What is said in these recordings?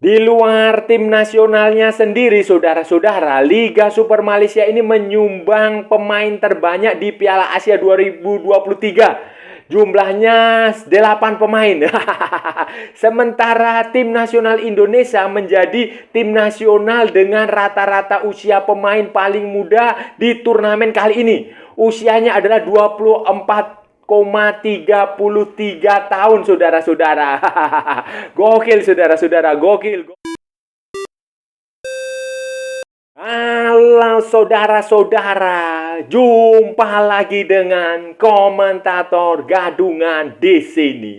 Di luar tim nasionalnya sendiri, saudara-saudara, Liga Super Malaysia ini menyumbang pemain terbanyak di Piala Asia 2023. Jumlahnya 8 pemain. Sementara tim nasional Indonesia menjadi tim nasional dengan rata-rata usia pemain paling muda di turnamen kali ini. Usianya adalah 24,33 tahun, saudara-saudara. Gokil, saudara-saudara, gokil. Halo saudara-saudara, jumpa lagi dengan komentator gadungan di sini.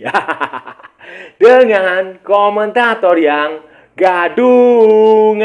Dengan komentator yang gadungan.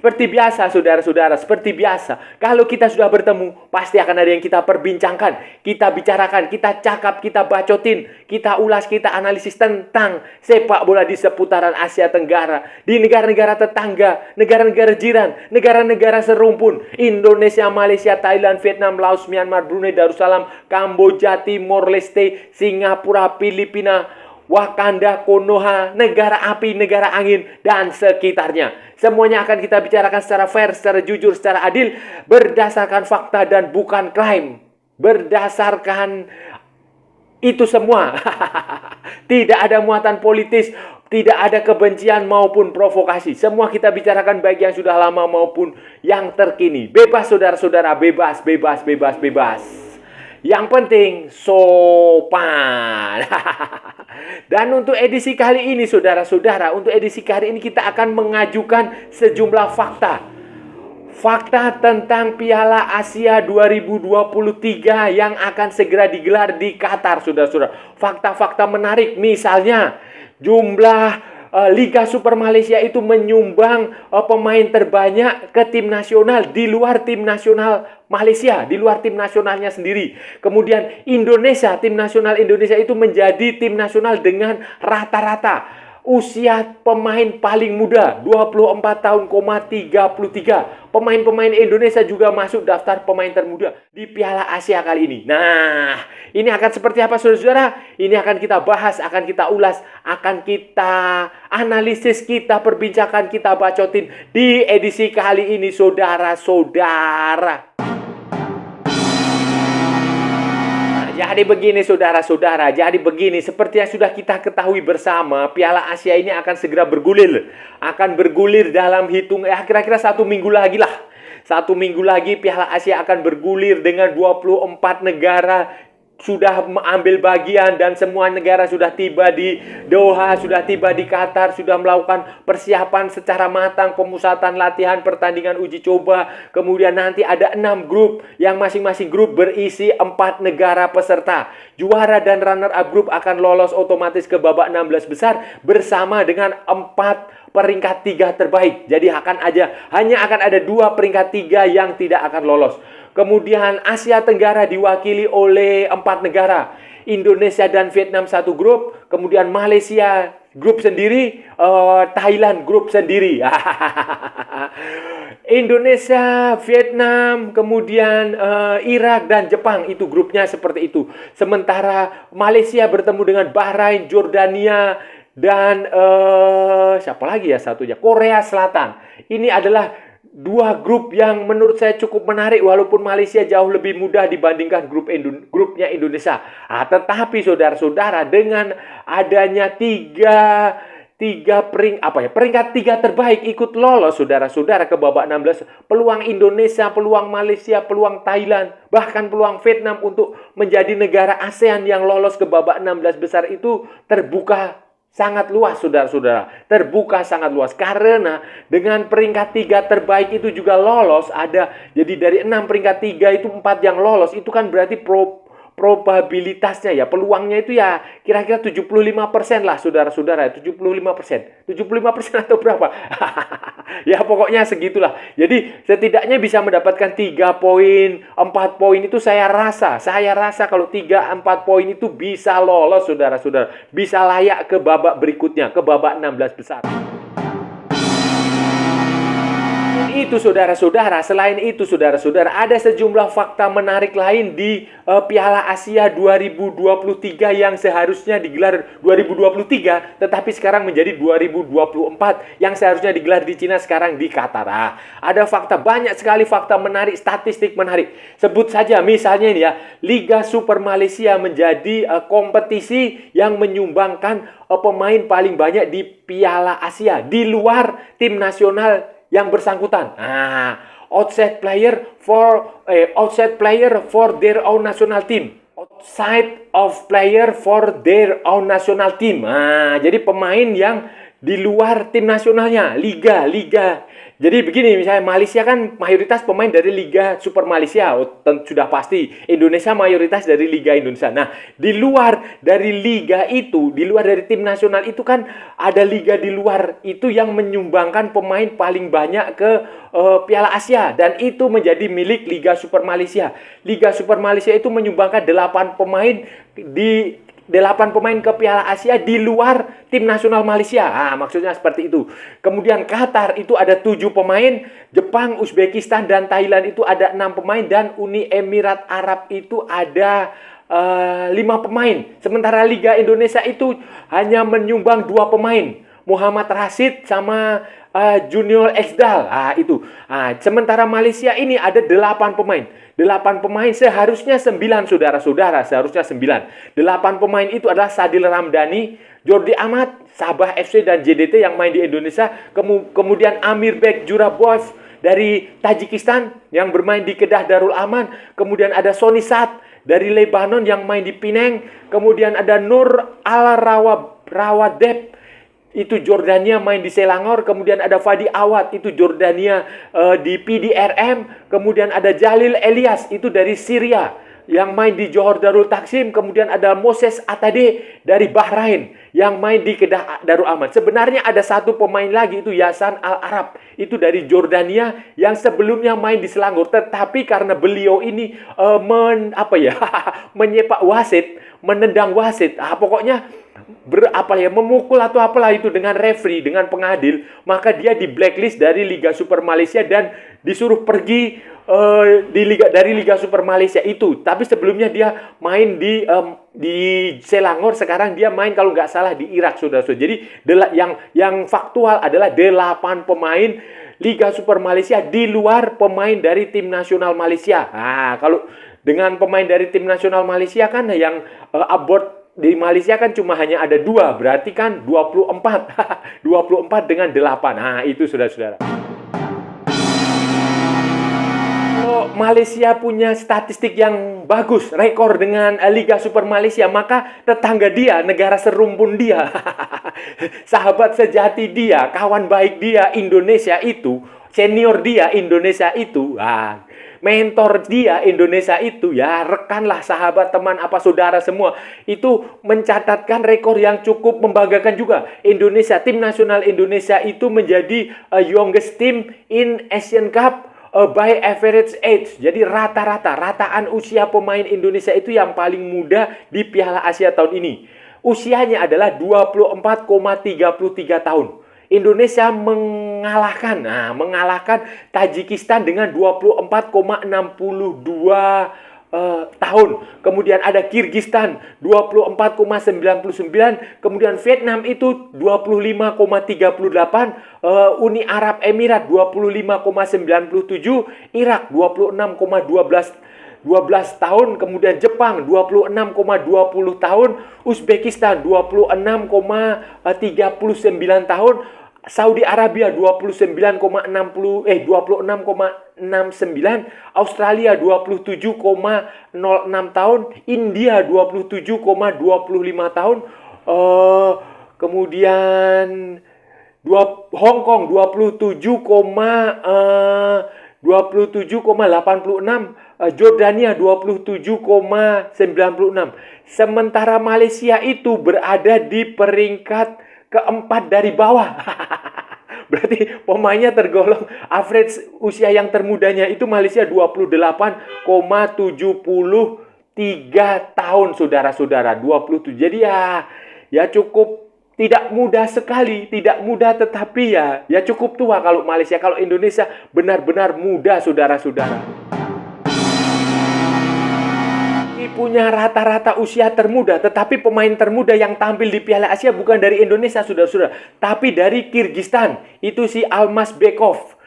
Seperti biasa, saudara-saudara, seperti biasa. Kalau kita sudah bertemu, pasti akan ada yang kita perbincangkan, kita bicarakan, kita cakap, kita bacotin, kita ulas, kita analisis tentang sepak bola di seputaran Asia Tenggara, di negara-negara tetangga, negara-negara jiran, negara-negara serumpun, Indonesia, Malaysia, Thailand, Vietnam, Laos, Myanmar, Brunei Darussalam, Kamboja, Timor Leste, Singapura, Filipina, Wakanda, Konoha, negara api, negara angin, dan sekitarnya. Semuanya akan kita bicarakan secara fair, secara jujur, secara adil, berdasarkan fakta dan bukan klaim. Berdasarkan itu semua. Tidak ada muatan politis, tidak ada kebencian maupun provokasi. Semua kita bicarakan baik yang sudah lama maupun yang terkini. Bebas, saudara-saudara, bebas, bebas, bebas, bebas. Yang penting sopan. Dan untuk edisi kali ini, saudara-saudara, untuk edisi kali ini kita akan mengajukan sejumlah fakta. Fakta tentang Piala Asia 2023 yang akan segera digelar di Qatar, saudara-saudara. Fakta-fakta menarik, misalnya jumlah Liga Super Malaysia itu menyumbang pemain terbanyak ke tim nasional di luar tim nasional Malaysia, di luar tim nasionalnya sendiri. Kemudian Indonesia, tim nasional Indonesia itu menjadi tim nasional dengan rata-rata usia pemain paling muda 24 tahun, 33. Pemain-pemain Indonesia juga masuk daftar pemain termuda di Piala Asia kali ini. Nah, ini akan seperti apa, saudara-saudara? Ini akan kita bahas, akan kita ulas, akan kita analisis, kita perbincangkan, kita bacotin di edisi kali ini, saudara-saudara. Jadi begini, saudara-saudara, jadi begini, seperti yang sudah kita ketahui bersama, Piala Asia ini akan segera bergulir. Akan bergulir dalam kira-kira 1 minggu lagi lah. 1 minggu lagi Piala Asia akan bergulir dengan 24 negara sudah mengambil bagian dan semua negara sudah tiba di Doha, sudah tiba di Qatar, sudah melakukan persiapan secara matang, pemusatan latihan, pertandingan uji coba. Kemudian nanti ada 6 grup yang masing-masing grup berisi 4 negara peserta. Juara dan runner-up grup akan lolos otomatis ke babak 16 besar bersama dengan 4 peringkat 3 terbaik. Jadi hanya akan ada 2 peringkat 3 yang tidak akan lolos. Kemudian Asia Tenggara diwakili oleh 4 negara. Indonesia dan Vietnam satu grup. Kemudian Malaysia grup sendiri. Thailand grup sendiri. Indonesia, Vietnam, kemudian Irak dan Jepang, itu grupnya seperti itu. Sementara Malaysia bertemu dengan Bahrain, Jordania, dan siapa lagi ya satunya? Korea Selatan. Ini adalah 2 grup yang menurut saya cukup menarik, walaupun Malaysia jauh lebih mudah dibandingkan grupnya Indonesia. Tetapi saudara-saudara, dengan adanya peringkat 3 terbaik ikut lolos, saudara-saudara, ke babak 16, peluang Indonesia, peluang Malaysia, peluang Thailand, bahkan peluang Vietnam untuk menjadi negara ASEAN yang lolos ke babak 16 besar itu terbuka sangat luas, saudara-saudara. Terbuka sangat luas. Karena dengan peringkat 3 terbaik itu juga lolos. Jadi dari 6 peringkat 3 itu 4 yang lolos. Itu kan berarti probabilitasnya ya, peluangnya itu ya kira-kira 75% lah, saudara-saudara. 75%. 75% atau berapa? Ya pokoknya segitulah. Jadi setidaknya bisa mendapatkan 3 poin, 4 poin itu saya rasa kalau 3-4 poin itu bisa lolos, saudara-saudara. Bisa layak ke babak berikutnya, ke babak 16 besar. selain itu saudara-saudara, ada sejumlah fakta menarik lain di Piala Asia 2023 yang seharusnya digelar 2023, tetapi sekarang menjadi 2024 yang seharusnya digelar di Cina, sekarang di Qatar. Ada banyak sekali fakta menarik, statistik menarik. Sebut saja misalnya ini ya, Liga Super Malaysia menjadi kompetisi yang menyumbangkan pemain paling banyak di Piala Asia di luar tim nasional yang bersangkutan. Outside player for their own national team. Outside of player for their own national team. Jadi pemain yang di luar tim nasionalnya, liga. Jadi begini, misalnya Malaysia kan mayoritas pemain dari Liga Super Malaysia, sudah pasti. Indonesia mayoritas dari Liga Indonesia. Nah, di luar dari liga itu, di luar dari tim nasional itu kan ada liga di luar itu yang menyumbangkan pemain paling banyak ke Piala Asia, dan itu menjadi milik Liga Super Malaysia. Liga Super Malaysia itu menyumbangkan 8 pemain ke Piala Asia di luar tim nasional Malaysia. Maksudnya seperti itu. Kemudian Qatar itu ada 7 pemain, Jepang, Uzbekistan, dan Thailand itu ada 6 pemain, dan Uni Emirat Arab itu ada 5 pemain. Sementara Liga Indonesia itu hanya menyumbang 2 pemain, Muhammad Rashid sama Junior Exdal. Sementara Malaysia ini ada 8 pemain. 8 pemain, seharusnya 9 saudara-saudara, seharusnya 9. 8 pemain itu adalah Sadil Ramdhani, Jordi Amat, Sabah FC dan JDT yang main di Indonesia. Kemudian Amir Bek Juraboev dari Tajikistan yang bermain di Kedah Darul Aman. Kemudian ada Sony Saad dari Lebanon yang main di Penang. Kemudian ada Nur Al-Rawadeb, itu Jordania, main di Selangor. Kemudian ada Fadi Awad, itu Jordania, di PDRM. Kemudian ada Jalil Elias, itu dari Syria yang main di Johor Darul Taksim. Kemudian ada Moses Atade dari Bahrain yang main di Kedah Darul Aman. Sebenarnya ada 1 pemain lagi, itu Yasan Al-Arab, itu dari Jordania yang sebelumnya main di Selangor, tetapi karena beliau ini menyepak wasit, menendang wasit, pokoknya memukul atau apalah itu dengan referee, dengan pengadil, maka dia di blacklist dari Liga Super Malaysia dan disuruh pergi dari Liga Super Malaysia itu. Tapi sebelumnya dia main di Selangor, sekarang dia main kalau nggak salah di Irak, saudara-saudara. Jadi yang faktual adalah 8 pemain Liga Super Malaysia di luar pemain dari tim nasional Malaysia. Kalau dengan pemain dari tim nasional Malaysia kan yang abort di Malaysia kan cuma hanya ada 2, berarti kan 24. 24 dengan 8. Itu saudara-saudara. Kalau Malaysia punya statistik yang bagus, rekor dengan Liga Super Malaysia, maka tetangga dia, negara serumpun dia, sahabat sejati dia, kawan baik dia, Indonesia itu, senior dia, Indonesia itu, mentor dia, Indonesia itu, ya rekanlah, sahabat, teman, saudara semua, itu mencatatkan rekor yang cukup membanggakan juga. Indonesia, tim nasional Indonesia itu menjadi youngest team in Asian Cup by average age. Jadi rataan usia pemain Indonesia itu yang paling muda di Piala Asia tahun ini. Usianya adalah 24,33 tahun. Indonesia mengalahkan Tajikistan dengan 24,62 tahun. Kemudian ada Kirgistan 24,99, kemudian Vietnam itu 25,38, Uni Arab Emirat 25,97, Irak 26,12 tahun, kemudian Jepang 26,20 tahun, Uzbekistan 26,39 tahun, Saudi Arabia 26,69, Australia 27,06 tahun, India 27,25 tahun, kemudian Hong Kong 27,86, Jordania 27,96. Sementara Malaysia itu berada di peringkat keempat dari bawah. Berarti pemainnya tergolong average usia yang termudanya itu Malaysia 28,73 tahun, saudara-saudara. 27. Jadi ya cukup tidak mudah sekali, tidak mudah, tetapi ya cukup tua kalau Malaysia. Kalau Indonesia benar-benar muda, saudara-saudara. Punya rata-rata usia termuda, tetapi pemain termuda yang tampil di Piala Asia bukan dari Indonesia, saudara-saudara, tapi dari Kyrgyzstan. Itu si Almazbekov.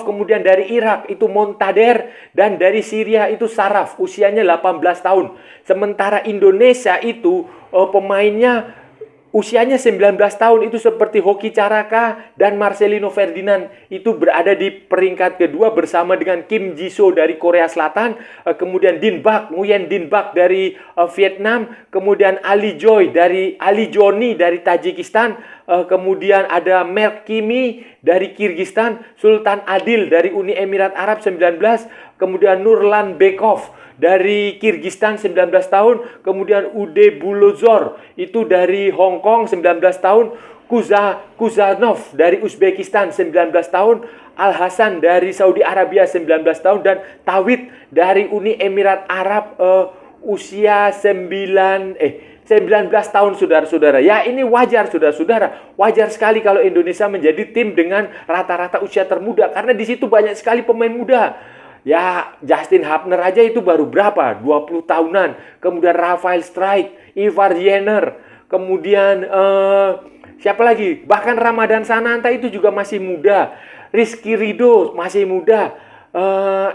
Kemudian dari Irak itu Montader, dan dari Syria itu Saraf, usianya 18 tahun. Sementara Indonesia itu pemainnya usianya 19 tahun, itu seperti Hoki Caraka dan Marcelino Ferdinand. Itu berada di peringkat kedua bersama dengan Kim Ji-soo dari Korea Selatan, kemudian Nguyen Din Bak dari Vietnam, kemudian Ali Joni dari Tajikistan, kemudian ada Merk Kimi dari Kyrgyzstan, Sultan Adil dari Uni Emirat Arab 19, kemudian Nurlan Bekov dari Kyrgyzstan 19 tahun, kemudian Ude Bulozor itu dari Hong Kong 19 tahun, Kuzanov dari Uzbekistan 19 tahun, Al Hasan dari Saudi Arabia 19 tahun, dan Tawid dari Uni Emirat Arab usia 19 tahun, saudara-saudara. Ya, ini wajar, saudara-saudara. Wajar sekali kalau Indonesia menjadi tim dengan rata-rata usia termuda, karena di situ banyak sekali pemain muda. Ya, Justin Hubner aja itu baru berapa? 20 tahunan. Kemudian Rafael Strijk, Ivar Jenner, kemudian siapa lagi? Bahkan Ramadan Sananta itu juga masih muda. Rizky Ridho masih muda.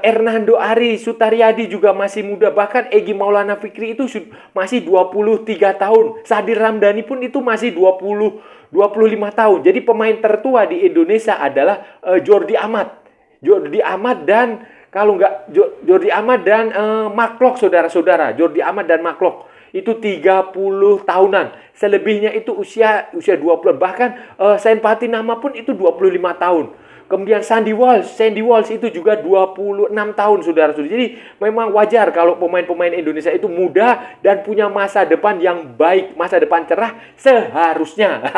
Hernando Ari Sutaryadi juga masih muda. Bahkan Egy Maulana Fikri itu masih 23 tahun. Sadir Ramdhani pun itu masih 25 tahun. Jadi pemain tertua di Indonesia adalah Jordi Amat dan kalau nggak Jordi Amat dan Mark Klok, saudara-saudara. Jordi Amat dan Mark Klok itu 30 tahunan. Selebihnya itu usia 20. Bahkan Sain Patinama pun itu 25 tahun. Kemudian Sandy Walsh itu juga 26 tahun, saudara-saudara. Jadi memang wajar kalau pemain-pemain Indonesia itu muda dan punya masa depan yang baik, masa depan cerah seharusnya.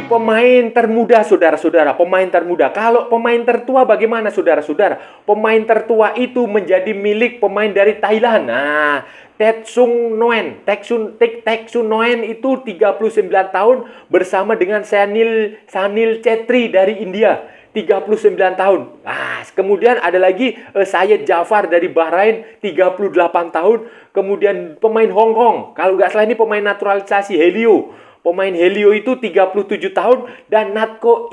Pemain termuda, saudara-saudara, pemain termuda. Kalau pemain tertua bagaimana, saudara-saudara? Pemain tertua itu menjadi milik pemain dari Thailand. Nah, Taeksung Noen itu 39 tahun bersama dengan Sanil Chetri dari India, 39 tahun. Nah, kemudian ada lagi Syed Jafar dari Bahrain, 38 tahun. Kemudian pemain Hong Kong, kalau nggak salah ini pemain naturalisasi, Pemain Helio itu 37 tahun, dan Naco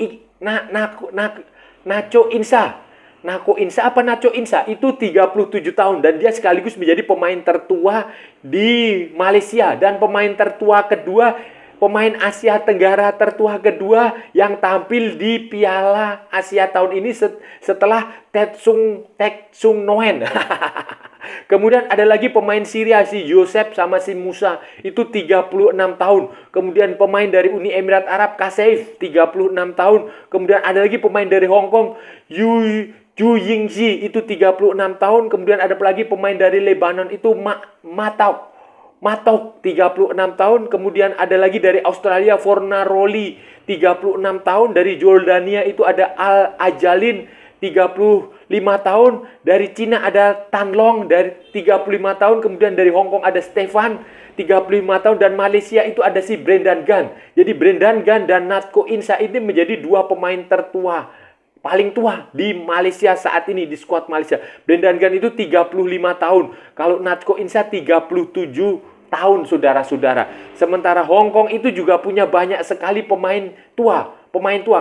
Insa itu 37 tahun, dan dia sekaligus menjadi pemain tertua di Malaysia dan pemain tertua kedua, pemain Asia Tenggara tertua kedua yang tampil di Piala Asia tahun ini setelah Taeksung Noen. Kemudian ada lagi pemain Syria, si Joseph sama si Musa, itu 36 tahun. Kemudian pemain dari Uni Emirat Arab, Kaseif, 36 tahun. Kemudian ada lagi pemain dari Hong Kong, Ju Yingzi, itu 36 tahun. Kemudian ada lagi pemain dari Lebanon, itu Matok, 36 tahun. Kemudian ada lagi dari Australia, Fornaroli, 36 tahun. Dari Jordania itu ada Al Ajalin, 35 tahun. Dari Cina ada Tan Long dari 35 tahun. Kemudian dari Hong Kong ada Stefan, 35 tahun. Dan Malaysia itu ada si Brendan Gan. Jadi Brendan Gan dan Natko Insa ini menjadi dua pemain tertua, paling tua di Malaysia saat ini, di skuad Malaysia. Brendan Gan itu 35 tahun. Kalau Natko Insa 37 tahun, saudara-saudara. Sementara Hong Kong itu juga punya banyak sekali pemain tua.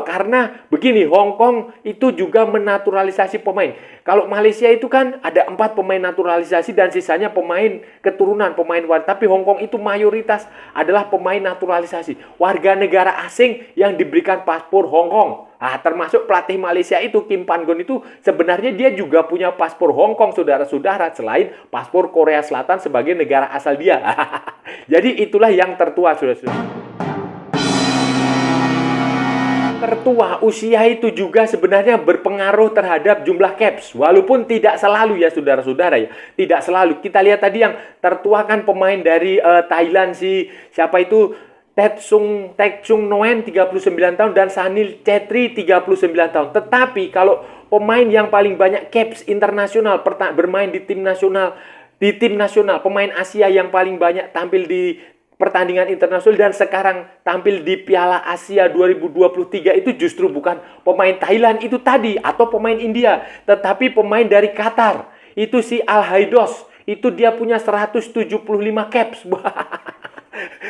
Karena begini, Hong Kong itu juga menaturalisasi pemain. Kalau Malaysia itu kan ada 4 pemain naturalisasi dan sisanya pemain keturunan, pemain wanita. Tapi Hong Kong itu mayoritas adalah pemain naturalisasi, warga negara asing yang diberikan paspor Hong Kong. Nah, termasuk pelatih Malaysia itu, Kim Pan Gon itu sebenarnya dia juga punya paspor Hong Kong, saudara-saudara, selain paspor Korea Selatan sebagai negara asal dia. Jadi itulah yang tertua, saudara-saudara. Tertua usia itu juga sebenarnya berpengaruh terhadap jumlah caps, walaupun tidak selalu ya, saudara-saudara ya, tidak selalu. Kita lihat tadi yang tertua kan pemain dari Thailand, siapa itu, Taeksung Noen 39 tahun dan Sanil Chetri 39 tahun. Tetapi kalau pemain yang paling banyak caps internasional bermain di tim nasional di tim nasional, pemain Asia yang paling banyak tampil di pertandingan internasional dan sekarang tampil di Piala Asia 2023 itu justru bukan pemain Thailand itu tadi atau pemain India, tetapi pemain dari Qatar. Itu si Al Haidos, itu dia punya 175 caps.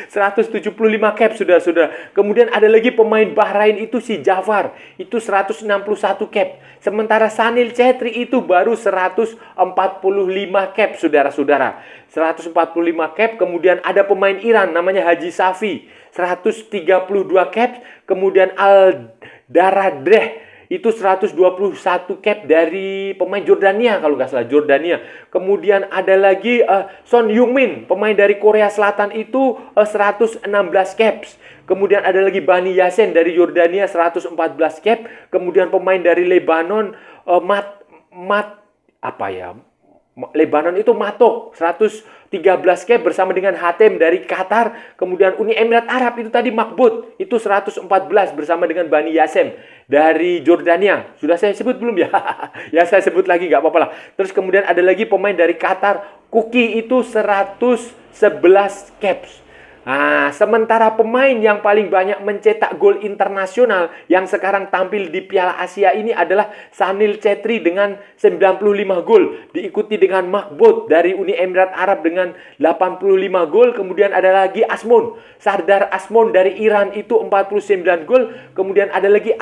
175 caps sudah. Kemudian ada lagi pemain Bahrain itu si Jafar, itu 161 cap. Sementara Sanil Chhetri itu baru 145 cap, saudara-saudara. 145 cap. Kemudian ada pemain Iran namanya Haji Safi, 132 cap. Kemudian Al Daradreh itu 121 cap dari pemain Jordania kalau nggak salah, Jordania. Kemudian ada lagi Son Heung-min, pemain dari Korea Selatan itu 116 caps. Kemudian ada lagi Bani Yasen dari Jordania 114 cap. Kemudian pemain dari Lebanon Lebanon itu Matok 113 cap bersama dengan Hatem dari Qatar. Kemudian Uni Emirat Arab itu tadi Makbut itu 114 bersama dengan Bani Yasem dari Jordania. Sudah saya sebut belum ya? Ya saya sebut lagi nggak apa-apa lah. Terus kemudian ada lagi pemain dari Qatar, Kuki itu 111 caps. Nah, sementara pemain yang paling banyak mencetak gol internasional yang sekarang tampil di Piala Asia ini adalah Sanil Chhetri dengan 95 gol. Diikuti dengan Makbut dari Uni Emirat Arab dengan 85 gol. Kemudian ada lagi Sardar Asmon dari Iran itu 49 gol. Kemudian ada lagi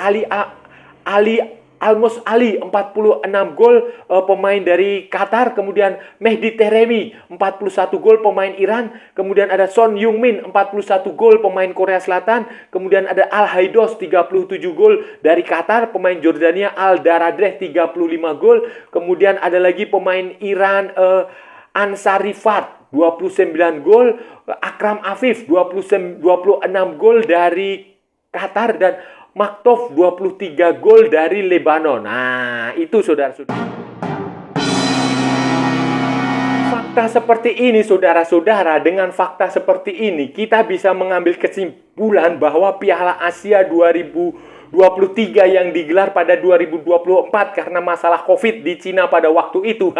Almos Ali 46 gol, pemain dari Qatar. Kemudian Mehdi Teremi 41 gol, pemain Iran. Kemudian ada Son Heung-min 41 gol, pemain Korea Selatan. Kemudian ada Al Haidos 37 gol dari Qatar, pemain Jordania. Al Daradreh 35 gol. Kemudian ada lagi pemain Iran Ansarifat 29 gol, Akram Afif 26 gol dari Qatar, dan Maktov 23 gol dari Lebanon. Nah, itu saudara-saudara. Fakta seperti ini, saudara-saudara, dengan fakta seperti ini, kita bisa mengambil kesimpulan bahwa Piala Asia 2023 yang digelar pada 2024 karena masalah COVID di Cina pada waktu itu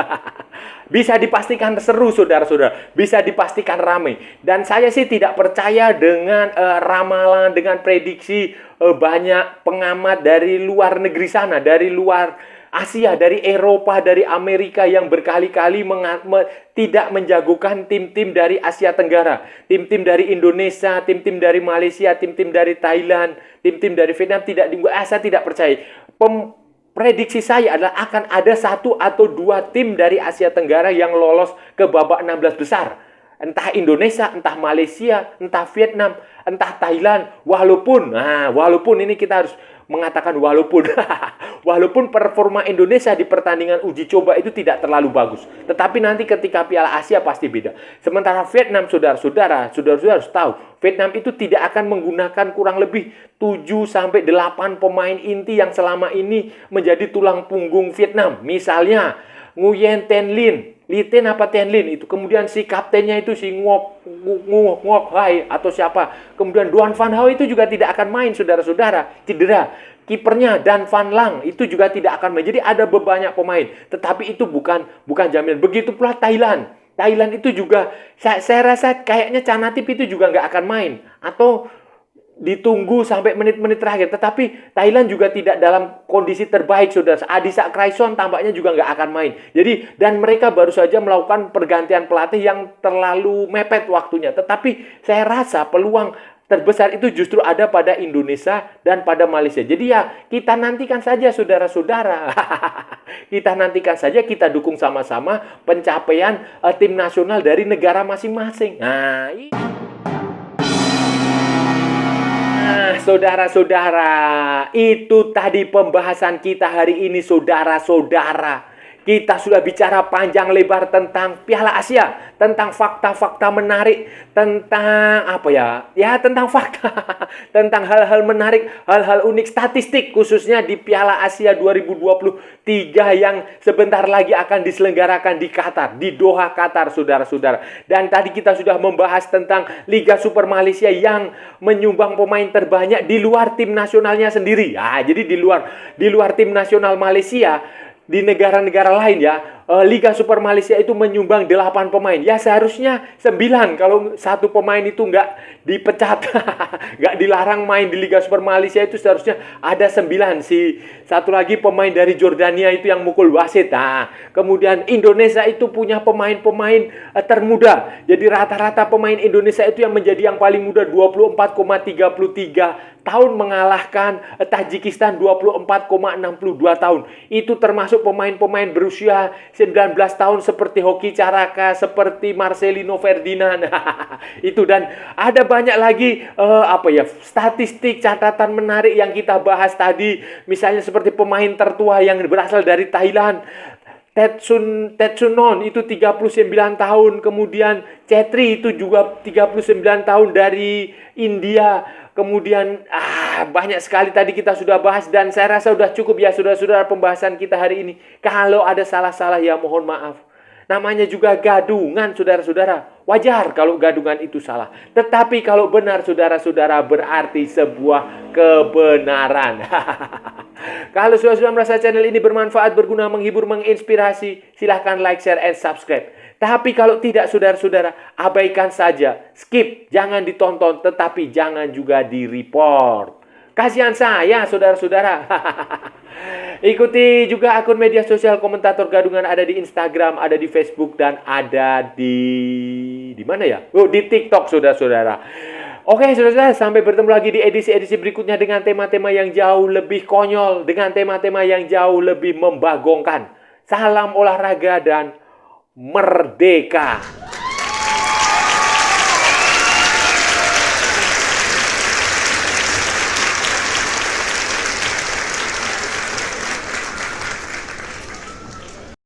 bisa dipastikan seru, saudara-saudara. Bisa dipastikan ramai. Dan saya sih tidak percaya dengan ramalan, dengan prediksi banyak pengamat dari luar negeri sana, dari luar Asia, dari Eropa, dari Amerika yang berkali-kali tidak menjagokan tim-tim dari Asia Tenggara. Tim-tim dari Indonesia, tim-tim dari Malaysia, tim-tim dari Thailand, tim-tim dari Vietnam saya tidak percaya. Prediksi saya adalah akan ada 1 atau 2 tim dari Asia Tenggara yang lolos ke babak 16 besar. Entah Indonesia, entah Malaysia, entah Vietnam, entah Thailand. Walaupun ini kita harus mengatakan walaupun performa Indonesia di pertandingan uji coba itu tidak terlalu bagus. Tetapi nanti ketika Piala Asia pasti beda. Sementara Vietnam, saudara-saudara harus tahu, Vietnam itu tidak akan menggunakan kurang lebih 7-8 pemain inti yang selama ini menjadi tulang punggung Vietnam. Misalnya Nguyen Thanh Linh, Liten apa Tenlin itu. Kemudian si kaptennya itu si Ngoc Hai atau siapa. Kemudian Duan Van Hao itu juga tidak akan main, saudara-saudara, cedera. Kipernya Dan Van Lang itu juga tidak akan main. Jadi ada banyak pemain, tetapi itu bukan jaminan. Begitu pula Thailand. Thailand itu juga saya rasa kayaknya Chanatip itu juga nggak akan main atau ditunggu sampai menit-menit terakhir. Tetapi Thailand juga tidak dalam kondisi terbaik, saudara. Adisak Kraison tampaknya juga nggak akan main. Jadi, dan mereka baru saja melakukan pergantian pelatih yang terlalu mepet waktunya. Tetapi saya rasa peluang terbesar itu justru ada pada Indonesia dan pada Malaysia. Jadi ya, kita nantikan saja, saudara-saudara. Kita nantikan saja, kita dukung sama-sama pencapaian tim nasional dari negara masing-masing. Nah, saudara-saudara, itu tadi pembahasan kita hari ini, saudara-saudara. Kita sudah bicara panjang lebar tentang Piala Asia, tentang fakta-fakta menarik, tentang tentang fakta, tentang hal-hal menarik, hal-hal unik, statistik khususnya di Piala Asia 2023 yang sebentar lagi akan diselenggarakan di Qatar, di Doha, Qatar, saudara-saudara. Dan tadi kita sudah membahas tentang Liga Super Malaysia yang menyumbang pemain terbanyak di luar tim nasionalnya sendiri. Jadi di luar tim nasional Malaysia, di negara-negara lain ya, Liga Super Malaysia itu menyumbang 8 pemain. Ya seharusnya 9 kalau satu pemain itu nggak dipecat, nggak dilarang main di Liga Super Malaysia itu seharusnya ada 9. Si satu lagi pemain dari Jordania itu yang mukul wasit. Nah, kemudian Indonesia itu punya pemain-pemain termuda. Jadi rata-rata pemain Indonesia itu yang menjadi yang paling muda 24,33 tahun mengalahkan Tajikistan 24,62 tahun. Itu termasuk pemain-pemain berusia 19 tahun seperti Hoki Caraka, seperti Marcelino Ferdinand. Itu dan ada banyak lagi statistik catatan menarik yang kita bahas tadi. Misalnya seperti pemain tertua yang berasal dari Thailand, Tetsunon itu 39 tahun, kemudian Chetri itu juga 39 tahun dari India. Kemudian banyak sekali tadi kita sudah bahas dan saya rasa sudah cukup ya saudara-saudara pembahasan kita hari ini. Kalau ada salah-salah ya mohon maaf. Namanya juga gadungan saudara-saudara. Wajar kalau gadungan itu salah. Tetapi kalau benar saudara-saudara berarti sebuah kebenaran. Kalau saudara-saudara merasa channel ini bermanfaat, berguna, menghibur, menginspirasi, silahkan like, share, and subscribe. Tapi kalau tidak saudara-saudara, abaikan saja. Skip, jangan ditonton, tetapi jangan juga di-report. Kasihan saya saudara-saudara. Ikuti juga akun media sosial Komentator Gadungan, ada di Instagram, ada di Facebook, dan ada di mana ya? Di TikTok saudara-saudara. Oke saudara-saudara, sampai bertemu lagi di edisi-edisi berikutnya dengan tema-tema yang jauh lebih konyol, dengan tema-tema yang jauh lebih membagongkan. Salam olahraga dan merdeka.